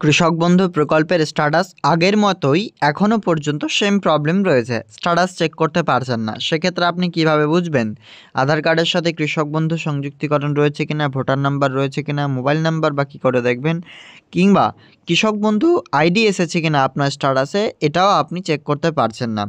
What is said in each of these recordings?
কৃষক বন্ধু প্রকল্পের স্ট্যাটাস আগের মতোই এখনও পর্যন্ত সেম প্রবলেম রয়েছে। স্ট্যাটাস চেক করতে পারছেন না। সেক্ষেত্রে আপনি কিভাবে বুঝবেন আধার কার্ডের সাথে কৃষক বন্ধু সংযুক্তিকরণ রয়েছে কিনা, ভোটার নাম্বার রয়েছে কিনা, মোবাইল নাম্বার বা কী করে দেখবেন, কিংবা কৃষক বন্ধু আইডি এসেছে কিনা আপনার স্ট্যাটাসে, এটাও আপনি চেক করতে পারছেন না।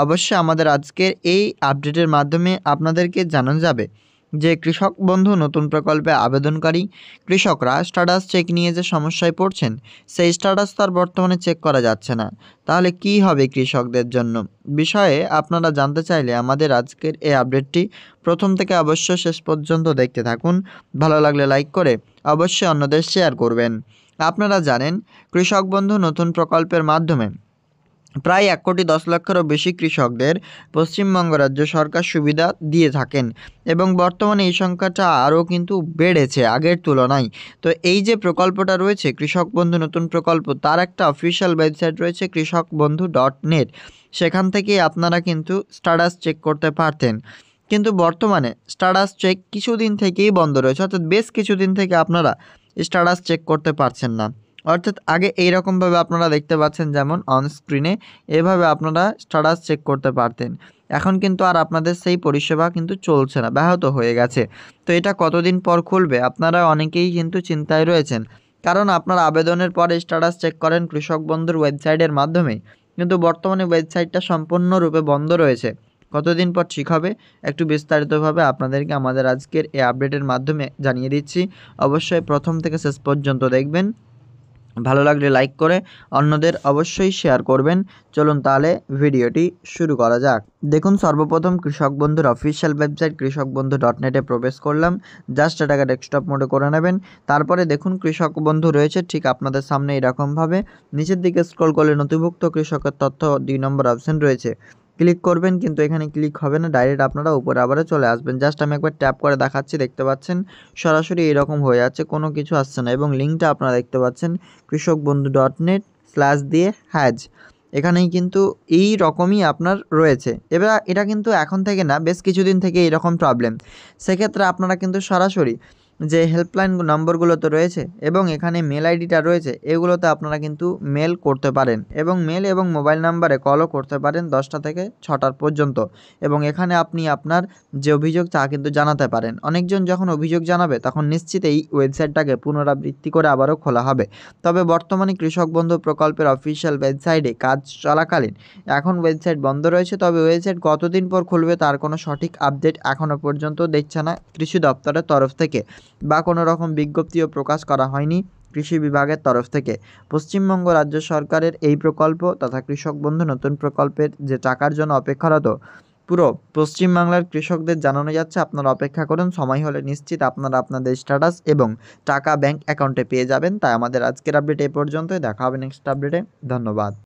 অবশ্যই আমাদের আজকের এই আপডেটের মাধ্যমে আপনাদেরকে জানানো যাবে যে কৃষক বন্ধু নতুন প্রকল্পে আবেদনকারী কৃষকরা স্ট্যাটাস চেক নিয়ে যে সমস্যায় পড়ছেন, সেই স্ট্যাটাস তার বর্তমানে চেক করা যাচ্ছে না। তাহলে কি হবে কৃষকদের জন্য? বিষয়ে আপনারা জানতে চাইলে আমাদের আজকের এই আপডেটটি প্রথম থেকে অবশ্যই শেষ পর্যন্ত দেখতে থাকুন। ভালো লাগলে লাইক করে অবশ্যই অন্যদের শেয়ার করবেন। আপনারা জানেন, কৃষক বন্ধু নতুন প্রকল্পের মাধ্যমে প্রায় 1,10,00,000-এরও বেশি কৃষকদের পশ্চিমবঙ্গ রাজ্য সরকার সুবিধা দিয়ে থাকেন এবং বর্তমানে এই সংখ্যাটা আরও কিন্তু বেড়েছে আগের তুলনায়। তো এই যে প্রকল্পটা রয়েছে কৃষক বন্ধু নতুন প্রকল্প, তার একটা অফিসিয়াল ওয়েবসাইট রয়েছে কৃষকবন্ধু.net। সেখান থেকেই আপনারা কিন্তু স্ট্যাটাস চেক করতে পারতেন, কিন্তু বর্তমানে স্ট্যাটাস চেক কিছুদিন থেকেই বন্ধ রয়েছে, অর্থাৎ বেশ কিছুদিন থেকে আপনারা স্ট্যাটাস চেক করতে পারছেন না। অর্থাৎ আগে এইরকমভাবে আপনারা দেখতে পাচ্ছেন, যেমন অন স্ক্রিনে এভাবে আপনারা স্ট্যাটাস চেক করতে পারতেন। এখন কিন্তু আর আপনাদের সেই পরিষেবা কিন্তু চলছে না, ব্যাহত হয়ে গেছে। তো এটা কতদিন পর খুলবে আপনারা অনেকেই কিন্তু চিন্তায় রয়েছেন, কারণ আপনারা আবেদনের পরে স্ট্যাটাস চেক করেন কৃষক বন্ধুর ওয়েবসাইটের মাধ্যমে, কিন্তু বর্তমানে ওয়েবসাইটটা সম্পূর্ণরূপে বন্ধ রয়েছে। কতদিন পর ঠিক হবে একটু বিস্তারিতভাবে আপনাদেরকে আমাদের আজকের এই আপডেটের মাধ্যমে জানিয়ে দিচ্ছি। অবশ্যই প্রথম থেকে শেষ পর্যন্ত দেখবেন। ভালো লাগলে লাইক করে অন্যদের অবশ্যই শেয়ার করবেন। চলুন তাহলে ভিডিওটি শুরু করা যাক। দেখুন, সর্বপ্রথম কৃষক বন্ধুর অফিসিয়াল ওয়েবসাইট কৃষকবন্ধু.net-এ প্রবেশ করলাম। জাস্ট এটাকে ডেস্কটপ মোডে করে নেবেন। তারপরে দেখুন কৃষক বন্ধু রয়েছে ঠিক আপনাদের সামনে এরকমভাবে। নিচের দিকে স্ক্রল করলে নথিভুক্ত কৃষকের তথ্য 2 নম্বর অপশন রয়েছে, ক্লিক করবেন। কিন্তু এখানে ক্লিক হবে না, ডাইরেক্ট আপনারা উপরে আবারও চলে আসবেন। জাস্ট আমি একবার ট্যাপ করে দেখাচ্ছি, দেখতে পাচ্ছেন সরাসরি এরকম হয়ে যাচ্ছে, কোনো কিছু আসছে না। এবং লিঙ্কটা আপনারা দেখতে পাচ্ছেন কৃষকবন্ধু.net/দিয়ে-হ্যাজ। এখানেই কিন্তু এই রকমই আপনার রয়েছে। এবার এটা কিন্তু এখন থেকে না, বেশ কিছুদিন থেকে এরকম প্রবলেম। সেক্ষেত্রে আপনারা কিন্তু সরাসরি যে হেল্পলাইন নম্বরগুলো তো রয়েছে এবং এখানে মেল আইডিটা রয়েছে, এগুলোতে আপনারা কিন্তু মেল করতে পারেন এবং মেল এবং মোবাইল নাম্বারে কলও করতে পারেন 10টা থেকে 6টা পর্যন্ত। এবং এখানে আপনি আপনার যে অভিযোগ তা কিন্তু জানাতে পারেন। অনেকজন যখন অভিযোগ জানাবে তখন নিশ্চিত এই ওয়েবসাইটটাকে পুনরাবৃত্তি করে আবারও খোলা হবে। তবে বর্তমানে কৃষক বন্ধু প্রকল্পের অফিসিয়াল ওয়েবসাইটে কাজ চলাকালীন এখন ওয়েবসাইট বন্ধ রয়েছে। তবে ওয়েবসাইট কতদিন পর খুলবে তার কোনো সঠিক আপডেট এখনও পর্যন্ত দিচ্ছে না কৃষি দপ্তরের তরফ থেকে, বা কোনো রকম বিজ্ঞপ্তিও প্রকাশ করা হয়নি কৃষি বিভাগের তরফ থেকে। পশ্চিমবঙ্গ রাজ্য সরকারের এই প্রকল্প তথা কৃষক বন্ধু নতুন প্রকল্পের যে টাকার জন্য অপেক্ষারত পুরো পশ্চিমবাংলার কৃষকদের জানানো যাচ্ছে, আপনারা অপেক্ষা করুন, সময় হলে নিশ্চিত আপনারা আপনাদের স্ট্যাটাস এবং টাকা ব্যাংক অ্যাকাউন্টে পেয়ে যাবেন। তাই আমাদের আজকের আপডেট এ পর্যন্তই। দেখা হবে নেক্সট আপডেটে। ধন্যবাদ।